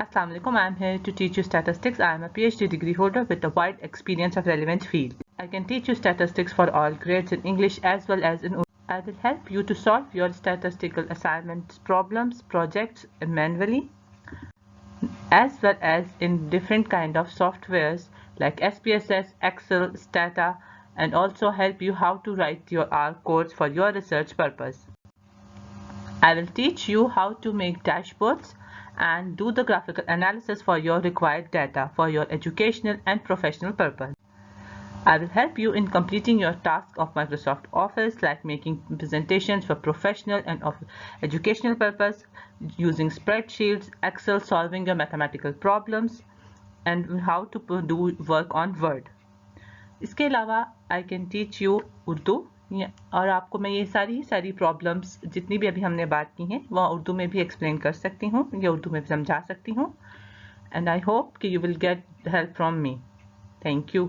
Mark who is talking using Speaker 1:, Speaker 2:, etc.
Speaker 1: Assalamu alaikum. I am here to teach you statistics. I am a PhD degree holder with a wide experience of relevant field. I can teach you statistics for all grades in English as well as in Urdu. I will help you to solve your statistical assignments, problems, projects manually, as well as in different kind of softwares like SPSS, Excel, Stata, and also help you how to write your R codes for your research purpose. I will teach you how to make dashboards and do the graphical analysis for your required data for your educational and professional purpose. I will help you in completing your task of Microsoft Office like making presentations for professional and of educational purpose, using spreadsheets, Excel, solving your mathematical problems, and how to do work on Word. इसके अलावा I can teach you Urdu और आपको मैं ये सारी problems जितनी भी अभी हमने बात की हैं वह उर्दू में भी एक्सप्लेन कर सकती हूँ या उर्दू में भी समझा सकती हूँ एंड आई होप कि you will get help from me thank you